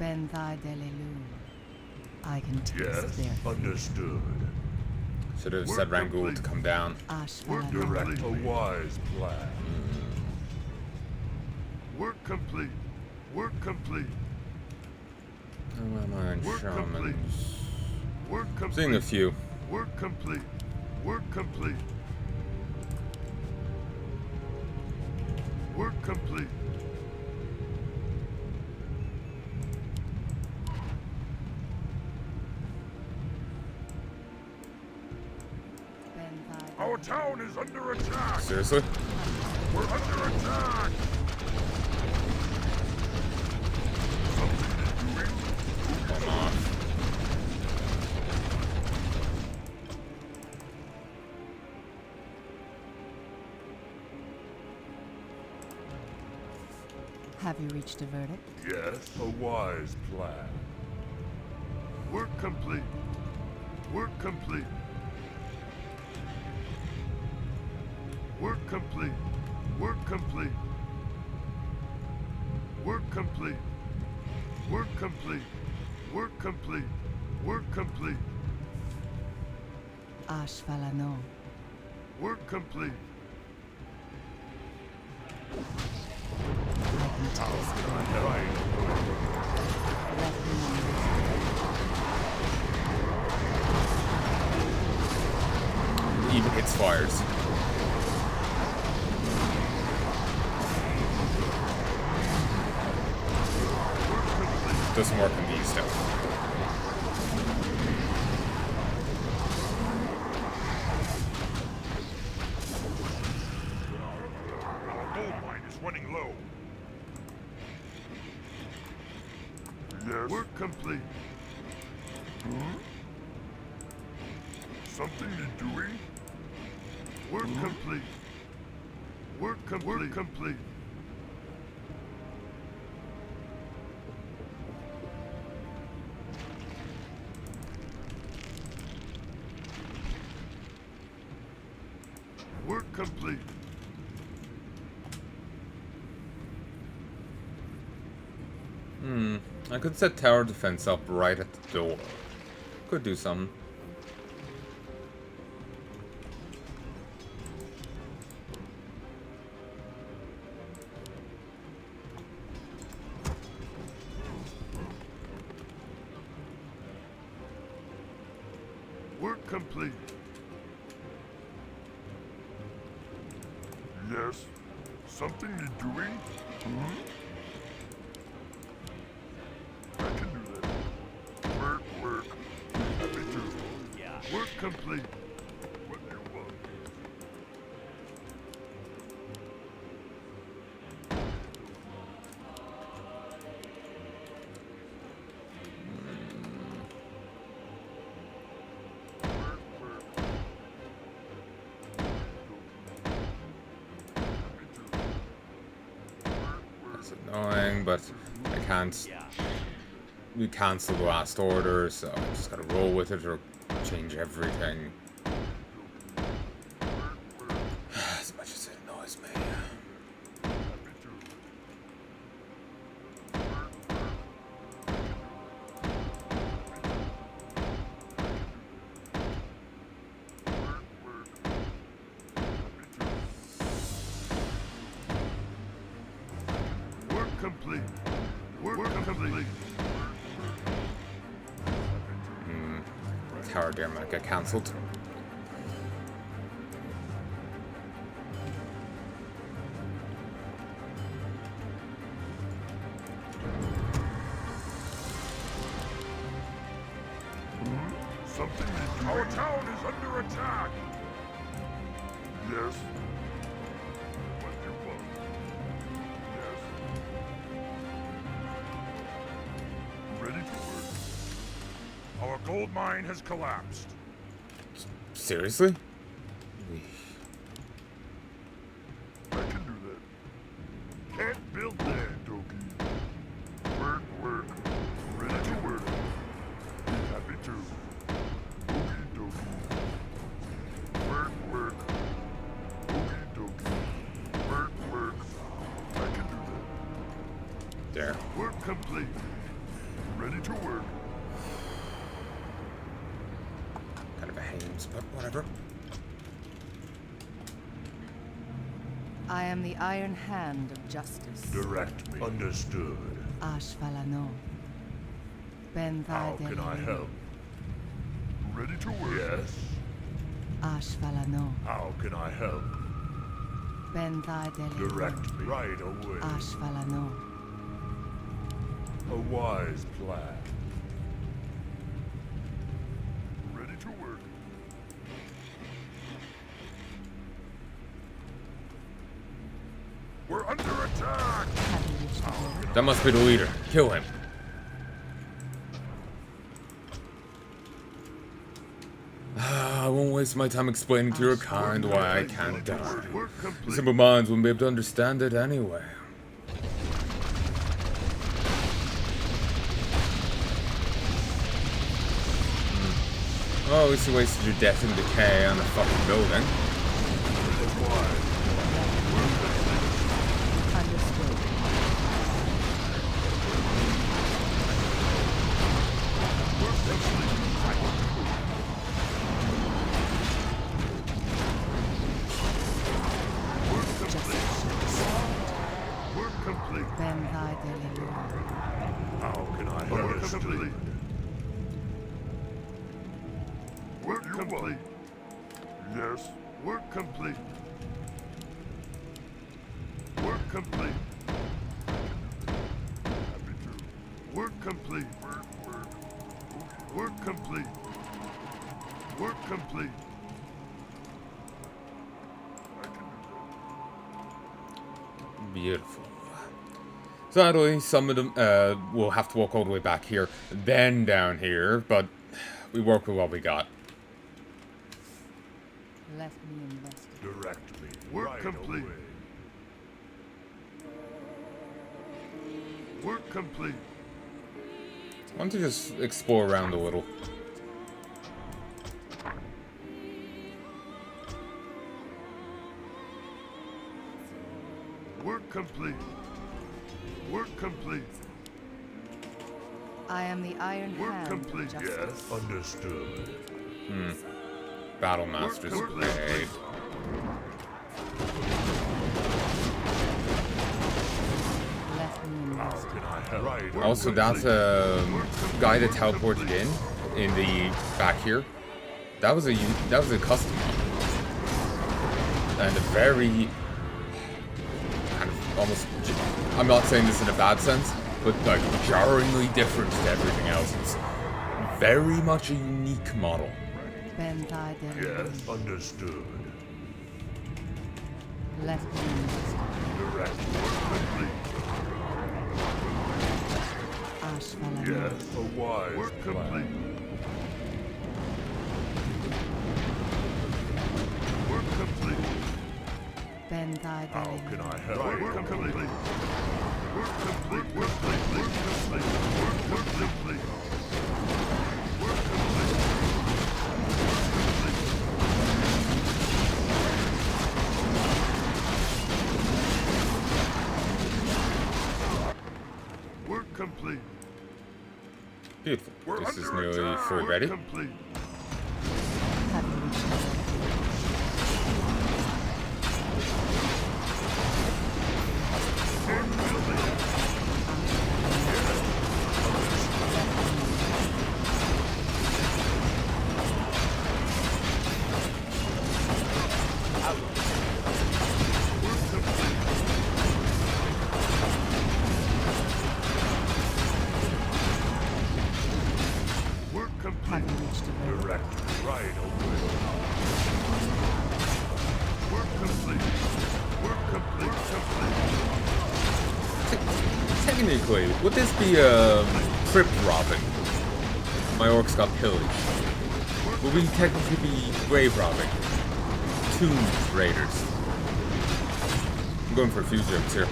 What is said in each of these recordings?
Benthai Delelu. I can taste Yes, their understood. Should have said Rangul to come down. Ashvalan. Direct a wise plan. Work complete. Work complete. Where am I on Work complete. shamans? Work complete. Seeing a few. Work complete. Work complete. Work complete. Our town is under attack. Seriously? We're under attack. Something to do. Come off. Have you reached a verdict? Yes, a wise plan. Work complete. Work complete. Work complete. Work complete. Work complete. Work complete. Work complete. Work complete. Ashvalano. Work complete. Even hits fires. Doesn't work in these though. Our gold mine is running low. Yes. Work complete. Something you're doing? Work complete. Work complete. Work complete. Work complete. I could set tower defense up right at the door. Could do something. Work complete. Yes. Something you're doing? I can do that. Work, work. Happy to. Yeah. Work complete. What do you want? That's annoying, but I can't. We cancel the last order, so I just gotta roll with it or change everything. As much as it annoys me. Work complete. Work complete. Tower game might get cancelled. Something is doing. Our town is under attack. Yes. What do you want? Yes. Ready to work. Our gold mine has collapsed. Seriously? I can do that. Can't build there, Doki. Work, work. Ready to work. Happy to. Okie dokie. Work, work. Okie dokie. Work, work. I can do that. There. Work complete. to work. Kind of a hames, but whatever. I am the iron hand of justice. Direct me. Understood. Ashvalano. Ben How can I help? Ready to work. Yes. Ashvalano. How can I help? Ben Direct me. Right away. Ashvalano. A wise plan. Ready to work. We're under attack! Have you reached the border? That must be the leader. Kill him. I won't waste my time explaining to your kind why I can't die. Work complete. Simple minds wouldn't be able to understand it anyway. Oh, at least you wasted your death and decay on a fucking building. Understood. Work complete. Ben Delilu. How can I help? Work complete. Work complete. Yes. Work complete. Work complete. Happy to. Work complete. Work complete. Work complete. I can do Beautiful. Sadly, some of them will have to walk all the way back here, then down here, but we work with what we got. Let me investigate. that. Direct me. Work complete. Work complete. Why don't you just explore around a little? Work complete. Work complete. I am the iron Work hand complete. of justice. Yes. Understood. Battle Master's Work Brigade. Let me How investigate. can I help? Right. Also, that guy that teleported in the back here, that was a custom one. And a very kind of almost, I'm not saying this in a bad sense, but like jarringly different to everything else. It's very much a unique model. Ben Delilu. Yes. Understood. Let me investigate. Direct. Work complete. Ashvalano. Yes. A wise Work complete. Work complete. Ben How can Delilu. I help? Right. Work complete. Work complete. Work complete. Work complete. Work complete. Work complete. Work complete. Beautiful. We're This is under nearly attack. full Work ready. complete. Have you reached the border? Work Have complete. you reached the border? Direct. Right away. Work complete. Work complete. Complete. Technically, would this be crypt robbing? My orcs got pillaged. Would we technically be grave robbing? Tomb raiders. I'm going for a few jokes here.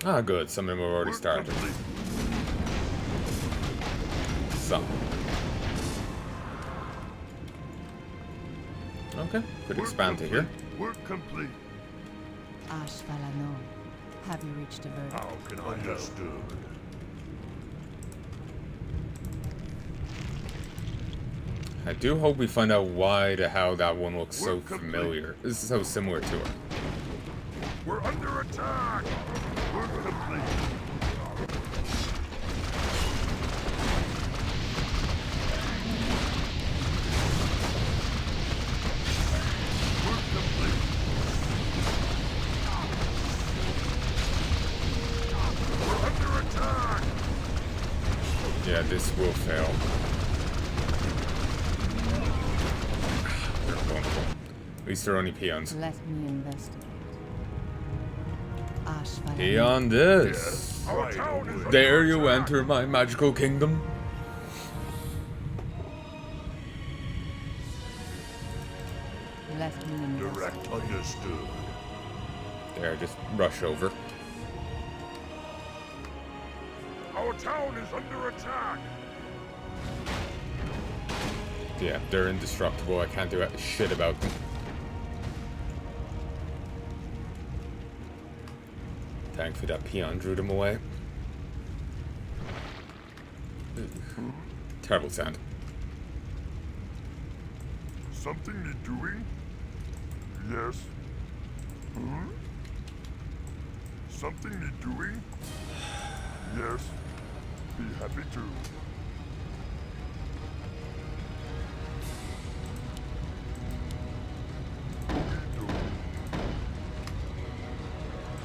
Ah, good. Some of them have already Work started. complete. Some. Okay, could Work expand to here. complete. Work complete. Palanai, have you reached a verdict? How can I understood? I do hope we find out why the hell that one looks so Work complete. familiar. This is so similar to her. We're under attack! Work complete. Work complete. We're under attack! Yeah, this will fail. They're vulnerable. At least they're only peons. Let me investigate. Palanai. Peon this. Our town is Dare under you attack. enter my magical kingdom? Let me investigate. Direct understood. There, just rush over. Our town is under attack! Yeah, they're indestructible. I can't do shit about them. Thankfully that peon drew them away. Terrible sound. Something need doing? Yes. Hmm? Something need doing? Yes. Be happy to. Okey-dokey.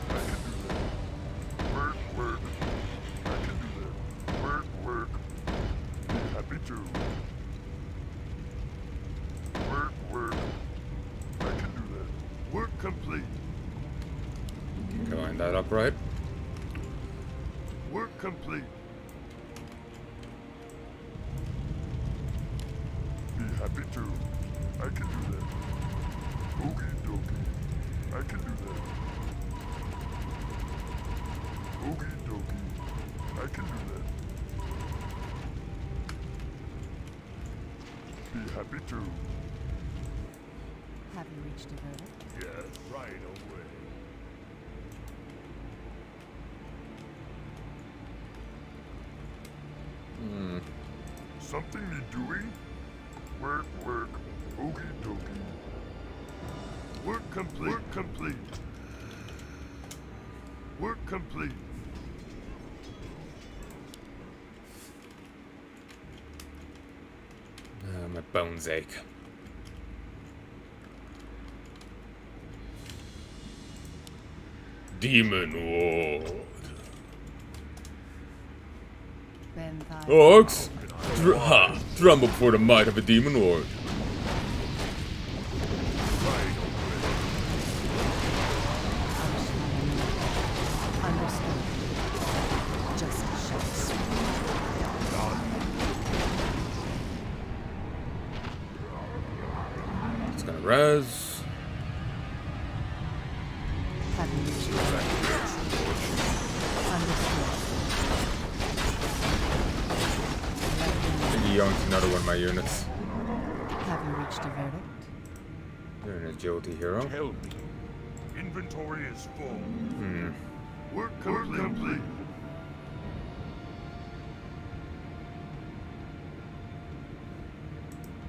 I can do that. Work, work. I can do that. Work, work. Be happy to. Work, work. I can do that. Work complete. Can I line that up right? Work complete. Be happy to. I can do that. Okey dokey. I can do that. Okey dokey. I can do that. Be happy to. Have you reached a verdict? Yes, right away. Something need doing? Work, work. Okey dokey. Work complete. Work complete. Work complete. My bones ache. Demon Ward. Benthai. Orcs, tremble before the might of a demon lord. Understood. Justice shall be It's gonna res. Have you reached a verdict? Understood. He owns another one of my units. Have you reached a verdict? You're an agility hero. Tell me. Inventory is full. Work complete.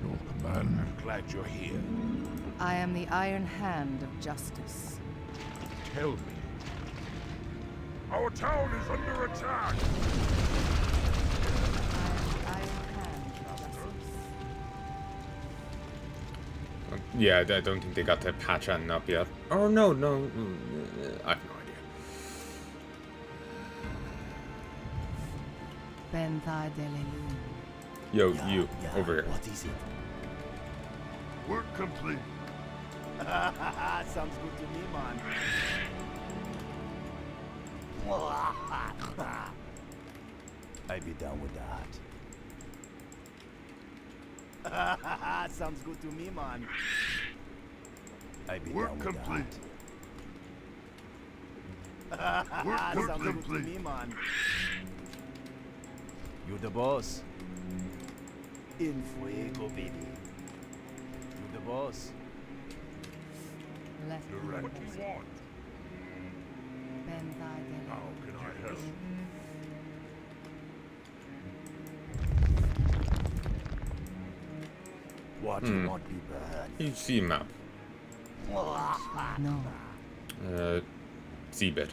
Your command. I'm glad you're here. I am the Iron Hand of Justice. Tell me. Our town is under attack. I am the Iron Hand of Justice. Yeah, I don't think they got to patch on up yet. Oh no, no, I have no idea. Benthai Delelu. Yo, you over here. What is it? Work complete. Sounds good to me, man. I'd be down with that. Sounds good to me, man. I'd be Work down with complete. that. Work Sounds good to complete. me, man. You the boss. In fuego, baby. You the boss. Let me Direct. What do you investigate. want? Yes. What do you want me bad? You see a map. No. Seabed.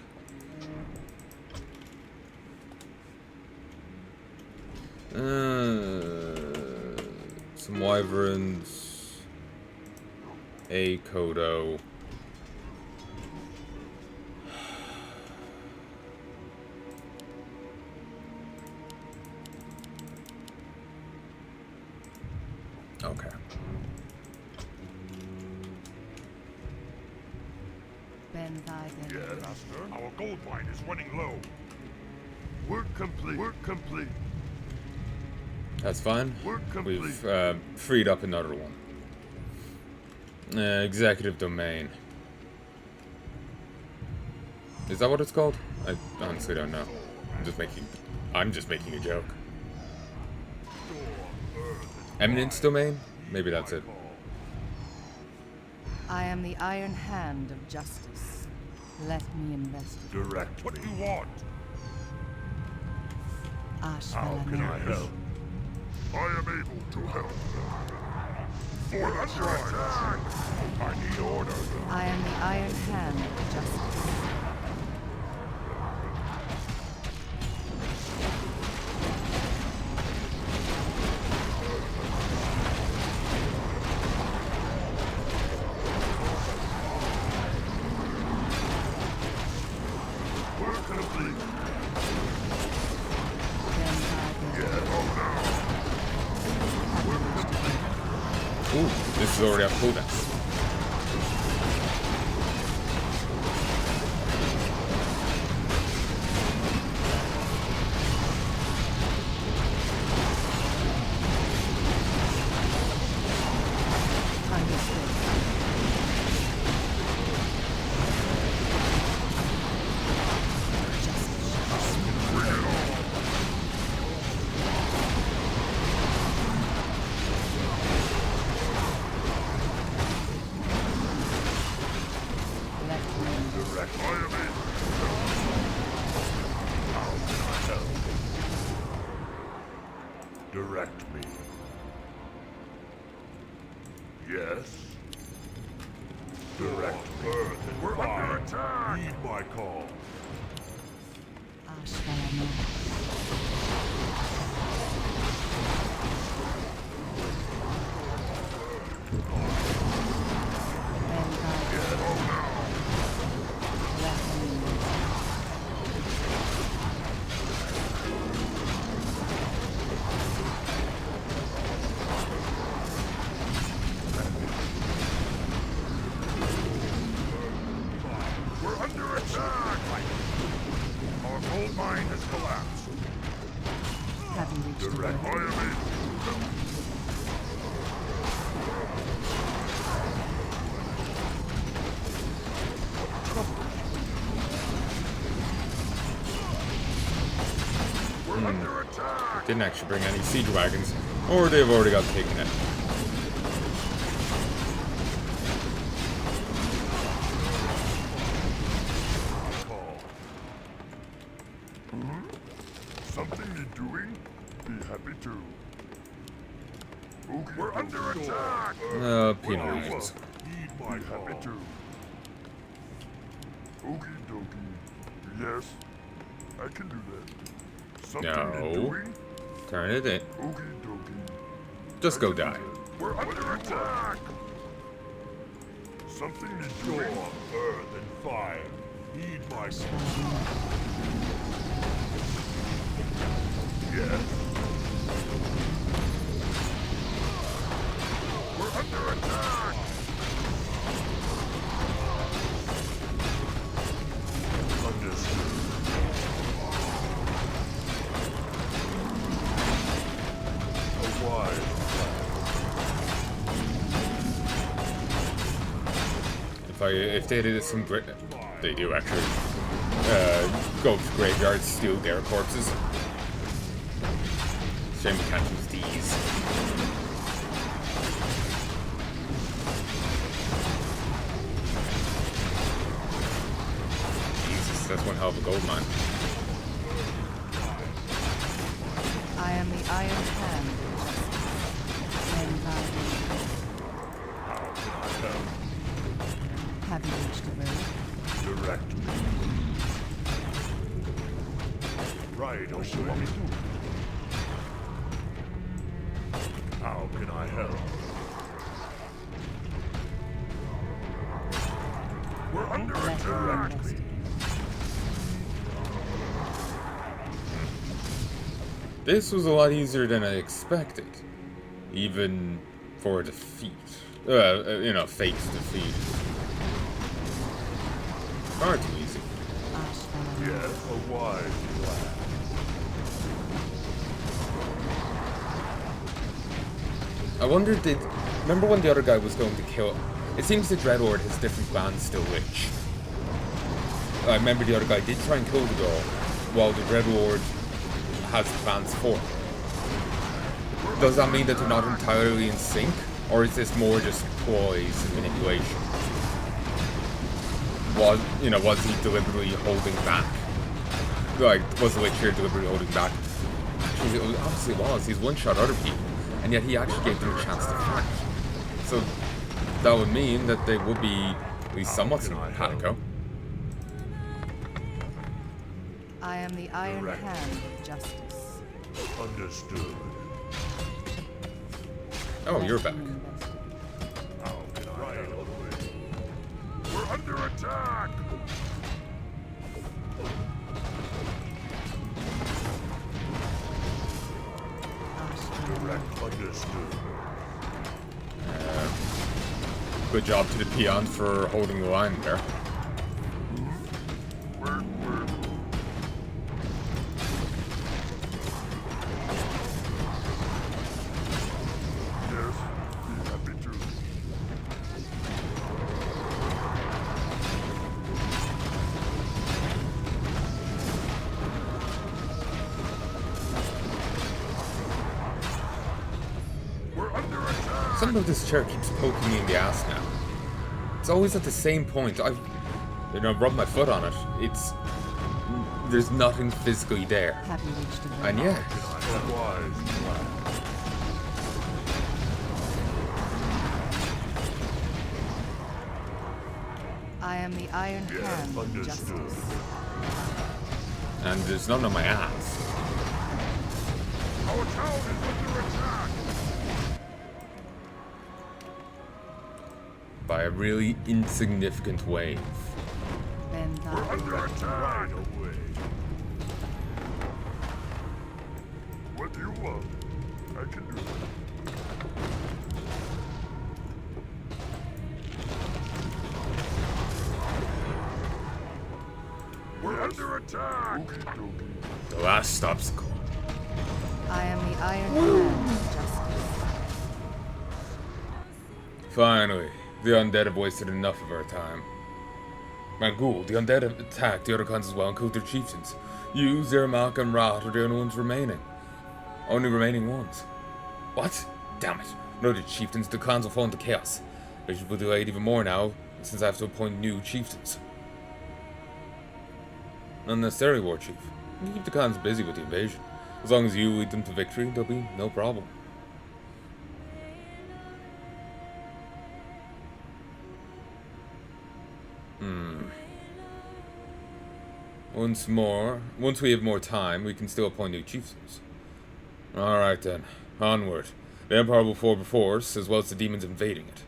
Some wyverns. A Kodo. Okay. Ben Vigen. Yes, Master. Our gold mine is running low. Work complete. Work complete. That's fine. Work complete. We've freed up another one. Executive domain. Is that what it's called? I honestly don't know. I'm just making a joke. Eminence domain? Maybe that's it. I am the Iron Hand of Justice. Let me investigate. Direct. What do you want? How can I Palanai. help? I am able to help. For the charge. I need order. I am the Iron Hand of Justice. Work complete. Ben Vigen. Ooh, this is already a codex. Understood. Let me Direct. I am able to help. How can I help? Direct me. Yes. Direct me. We're under attack. Heed my call. Palanai. Ben Vigen. Let me We're under attack. Our gold mine has collapsed. have you reached the Direct. I goal? am able to help. We're under attack. Didn't actually bring any siege wagons, or they've already got taken in. Call. Something need doing? Be happy to. Okay, we're under attack. Penal regions. Be happy to. Okie dokie. Yes, I can do that. Something need No. doing? Turn it in. Okie dokie. Just go die. We're under attack. Something need doing? Earth and fire. Heed my call. Yes. We're under attack. Understood. A wise If they did some they do actually go to graveyards, steal their corpses. Shame we can't use these. Jesus, that's one hell of a gold mine. am the Iron Hand of Justice. And How can I help? have you reached a road? Direct me. Right, what you want me to do? How can I help? We're under Let me attack! investigate. This was a lot easier than I expected. Even for a defeat. You know, fake defeat. Far too easy. Yes, a wise plan. I wonder, remember when the other guy was going to kill... It seems the Dreadlord has different plans still, which... I remember the other guy did try and kill the girl, while the Dreadlord has plans for him. Does that mean that they're not entirely in sync? Or is this more just ploys and manipulation? Was he deliberately holding back? Like, was the Witch here deliberately holding back? Actually, it obviously was. He's one-shot other people. And yet he actually gave them a chance to fight. So that would mean that they would be at least somewhat simpatico. I am the Iron Hand of Justice. Understood. Oh, you're back. How can I help? We're under attack! Direct understood. Good job to the peons for holding the line there. Work. Yes, be happy to. We're under attack! Something about this chair keeps poking me in the ass now. It's always at the same point. I've rubbed my foot on it. There's nothing physically there. Have you reached a road? And yet, Wise plan. I am the Iron Yes, Hand of understood. Justice. and there's none on my ass. Our town is under attack! By a really insignificant wave. Then We're thou under attack! Right away. What do you want? I can do that. We're under attack! The last obstacle. I am the Iron Hand of Justice. Finally, the undead have wasted enough of our time. Mangul, the undead have attacked the other clans as well and killed their chieftains. You, Zermak, and Rat are the only ones remaining. Only remaining ones. What? Damn it. No, the chieftains, the clans will fall into chaos. Bishop will delay it even more now, since I have to appoint new chieftains. Unnecessary, war chief. You can keep the clans busy with the invasion. As long as you lead them to victory, there'll be no problem. Once we have more time, we can still appoint new chieftains. Alright then, onward. The Empire will fall before us, as well as the demons invading it.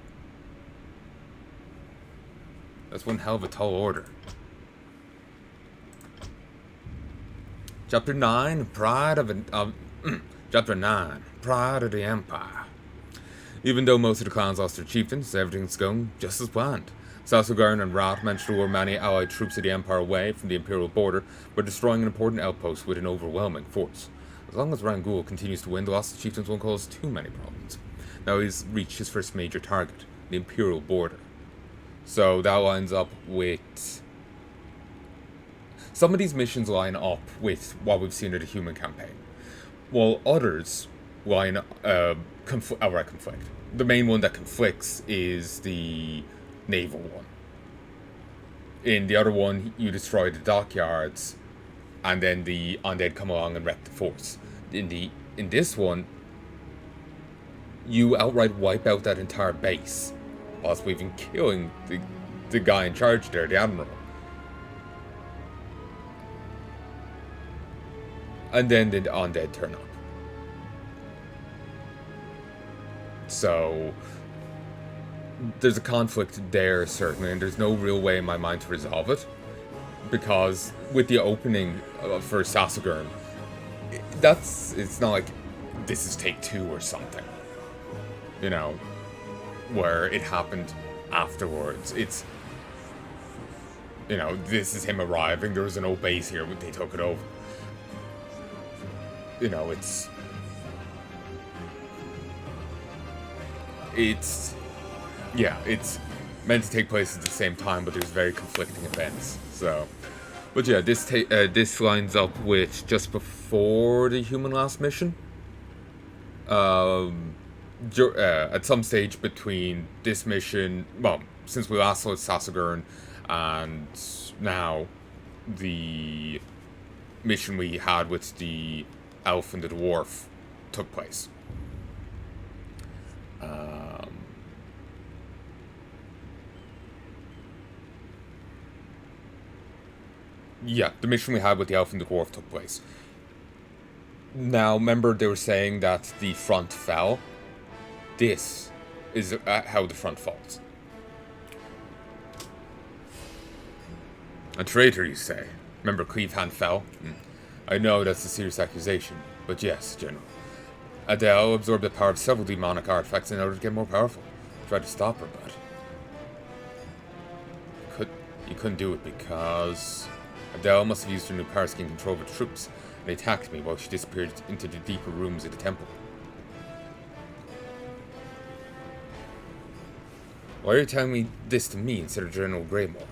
That's one hell of a tall order. Chapter 9, Pride of Chapter 9, Pride of the Empire. Even though most of the clans lost their chieftains, everything's going just as planned. Sasugarn and Rat managed to lure many allied troops of the Empire away from the Imperial border by destroying an important outpost with an overwhelming force. As long as Rangul continues to win, the loss of chieftains won't cause too many problems. Now he's reached his first major target, the Imperial border. So that lines up with... Some of these missions line up with what we've seen in the human campaign, while others line outright conflict. The main one that conflicts is the naval one. In the other one, you destroy the dockyards, and then the undead come along and wreck the force. In the in this one, you outright wipe out that entire base, possibly even killing the guy in charge there, the admiral. And then the undead turn up. So there's a conflict there, certainly, and there's no real way in my mind to resolve it. Because with the opening for Sassagurn, it's not like this is take 2 or something. You know, where it happened afterwards. It's, you know, this is him arriving, there was an old base here, they took it over. You know, it's meant to take place at the same time, but there's very conflicting events. So, but yeah, this lines up with just before the human last mission. At some stage between this mission, well, since we last saw Sassagurn, and now the mission we had with the elf and the dwarf took place. Yeah, the mission we had with the elf and the dwarf took place. Now, remember they were saying that the front fell? This is how the front falls. A traitor, you say? Remember Cleavehand fell? I know that's a serious accusation, but yes, General. Adele absorbed the power of several demonic artifacts in order to get more powerful. Tried to stop her, but you couldn't do it because Adele must have used her new powers to gain control of the troops, and they attacked me while she disappeared into the deeper rooms of the temple. Why are you telling me this to me instead of General Greymore?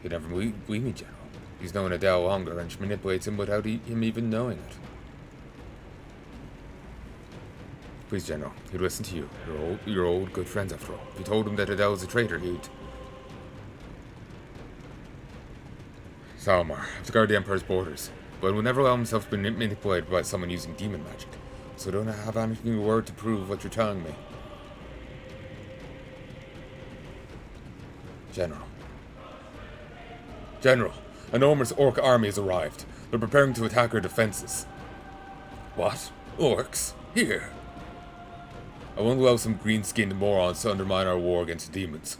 He'd never believe me, General. He's known Adele longer, and she manipulates him without him even knowing it. Please, General, he'd listen to you. You're old good friends, after all. If you told him that Adele was a traitor, he'd... Salmar, I have to guard the Empire's borders, but will never allow himself to be manipulated by someone using demon magic. So don't have anything in your word to prove what you're telling me. General, an enormous orc army has arrived. They're preparing to attack our defenses. What? Orcs? Here? I won't allow some green-skinned morons to undermine our war against the demons.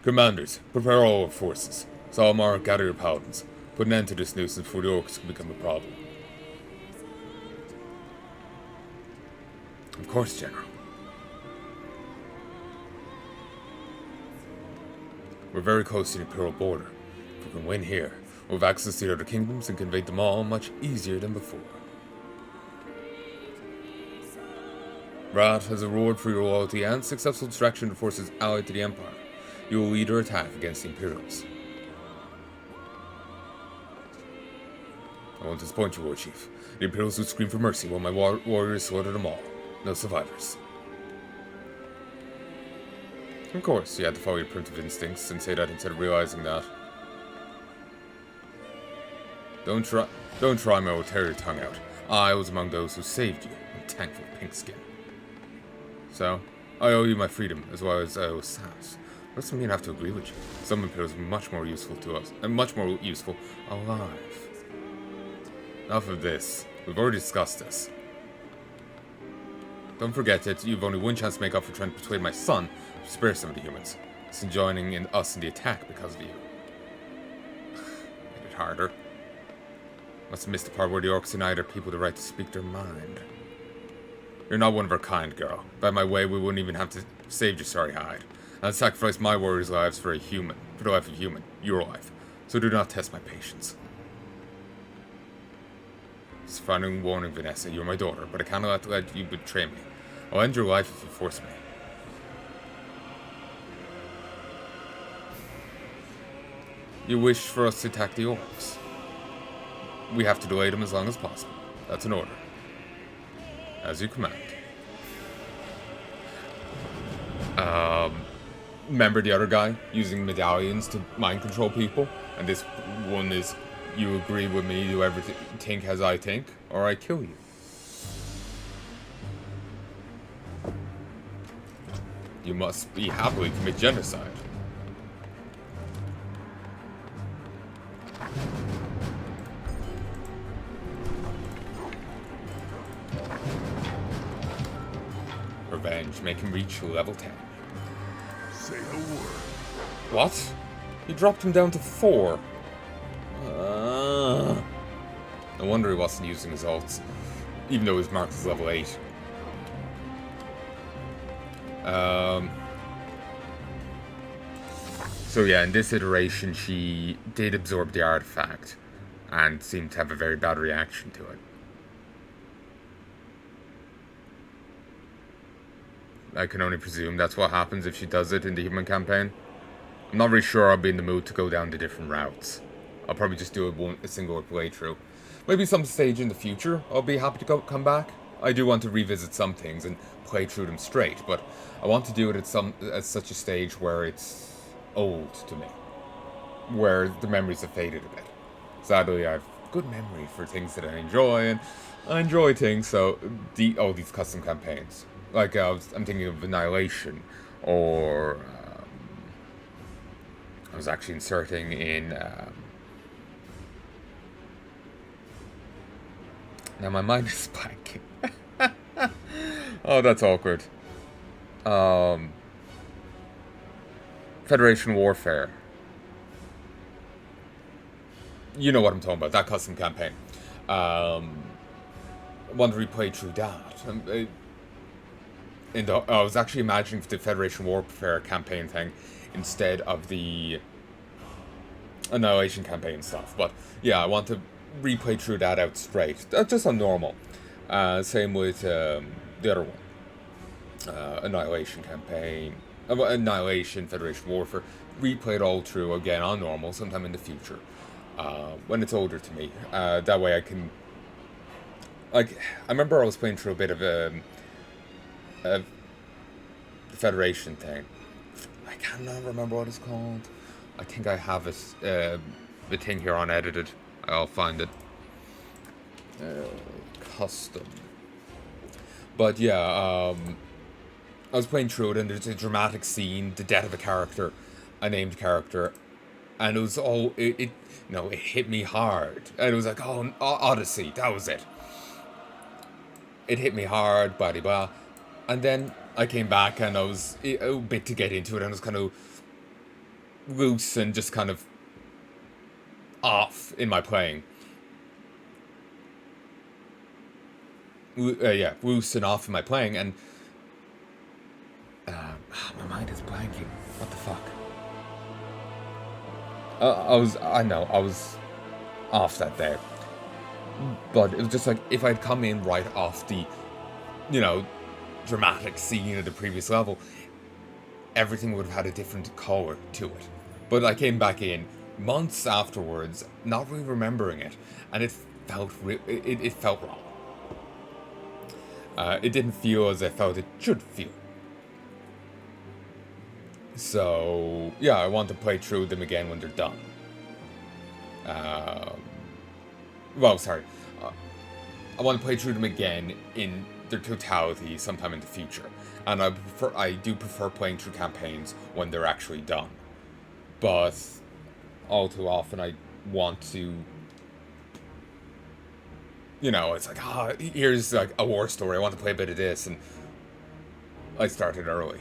Commanders, prepare all our forces. Salmar, gather your paladins. Put an end to this nuisance before the orcs can become a problem. Of course, General. We're very close to the Imperial border. If we can win here, we'll have access to the other kingdoms and can invade them all much easier than before. Rat, as a reward for your loyalty and successful distraction of the forces allied to the Empire, you will lead our attack against the Imperials. I won't disappoint you, War Chief. The Imperials would scream for mercy while my warriors slaughter them all. No survivors. Of course, you had to follow your primitive instincts and say that instead of realizing that. Don't try me, I will tear your tongue out. I was among those who saved you, a tankful of pink skin. So, I owe you my freedom, as well as I owe Sass. That doesn't mean I have to agree with you. Some Imperials are much more useful to us, and much more useful alive. Enough of this. We've already discussed this. Don't forget that you've only one chance to make up for trying to persuade my son to spare some of the humans. He's joining us in the attack because of you. Made it harder. Must have missed the part where the orcs denied our people the right to speak their mind. You're not one of our kind, girl. By my way, we wouldn't even have to save your sorry hide. I'd sacrifice my warriors' lives for the life of a human, your life. So do not test my patience. It's a final warning, Vanessa. You're my daughter, but I cannot let you betray me. I'll end your life if you force me. You wish for us to attack the orcs. We have to delay them as long as possible. That's an order. As you command. Remember the other guy using medallions to mind control people? And this one is, you agree with me, do everything as I think, or I kill you. you must be happily commit genocide. Revenge, make him reach level 10. Say a word. What? You dropped him down to 4. No wonder he wasn't using his ults, even though his mark is level 8. So yeah, in this iteration, she did absorb the artifact, and seemed to have a very bad reaction to it. I can only presume that's what happens if she does it in the human campaign. I'm not really sure I'll be in the mood to go down the different routes. I'll probably just do a single playthrough. Maybe some stage in the future I'll be happy to come back. I do want to revisit some things and play through them straight, but I want to do it at such a stage where it's old to me. Where the memories have faded a bit. Sadly, I have good memory for things that I enjoy, and I enjoy things, so these custom campaigns. Like, I'm thinking of Annihilation, or I was actually inserting in... now my mind is blanking. Oh, that's awkward. Federation Warfare. You know what I'm talking about, that custom campaign. I want to replay through that. I was actually imagining the Federation Warfare campaign thing instead of the Annihilation campaign stuff. But yeah, I want to replay through that out straight. Just on normal. Same with the other one. Annihilation campaign. Annihilation, Federation Warfare. Replay it all through again on normal sometime in the future. When it's older to me. That way I can... Like, I remember I was playing through a bit of the Federation thing. I cannot remember what it's called. I think I have the thing here unedited. I'll find it. Custom. But yeah, I was playing through it, and there's a dramatic scene, the death of a character, a named character, and it was all it hit me hard, and it was like, oh, Odyssey, that was it. It hit me hard, blah blah, and then I came back and I was a bit to get into it, and I was kind of loose and just kind of off in my playing. Loose and off in my playing, and my mind is blanking. What the fuck? I was off that day. But it was just like, if I'd come in right off the, dramatic scene at the previous level, everything would have had a different color to it. But I came back in months afterwards, not really remembering it, and it felt it felt wrong. It didn't feel as I felt it should feel. So, yeah, I want to play through them again when they're done. I want to play through them again in their totality sometime in the future. And I do prefer playing through campaigns when they're actually done. But all too often I want to... it's like, here's like a war story, I want to play a bit of this, and I started early.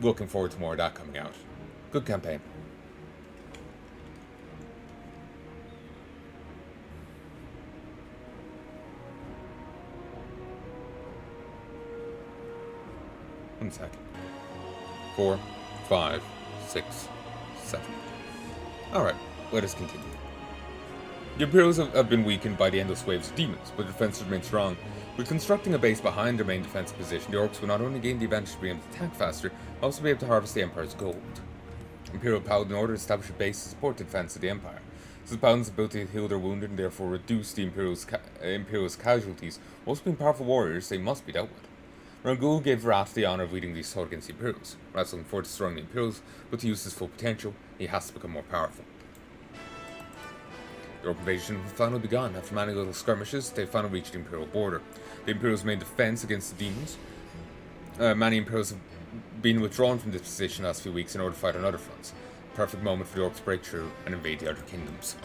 Looking forward to more of that coming out. Good campaign. One sec. 4, 5, 6, 7. Alright, let us continue. The Imperials have been weakened by the endless waves of demons, but defenses remain strong. With constructing a base behind their main defensive position, the Orcs will not only gain the advantage of being able to attack faster, but also be able to harvest the Empire's gold. Imperial Paladin order to establish a base to support the defense of the Empire. Since the Paladin's ability to heal their wounded and therefore reduce the Imperial's casualties, also being powerful warriors, they must be dealt with. Rangul gave Rat the honour of leading the assault against the Imperials. Rat's looking forward to destroying the Imperials, but to use his full potential, he has to become more powerful. The The Orc invasion had finally begun. After many little skirmishes, they finally reached the Imperial border. The Imperials made defense against the demons. Many Imperials have been withdrawn from this position the last few weeks in order to fight on other fronts. Perfect moment for the Orcs to break through and invade the other kingdoms.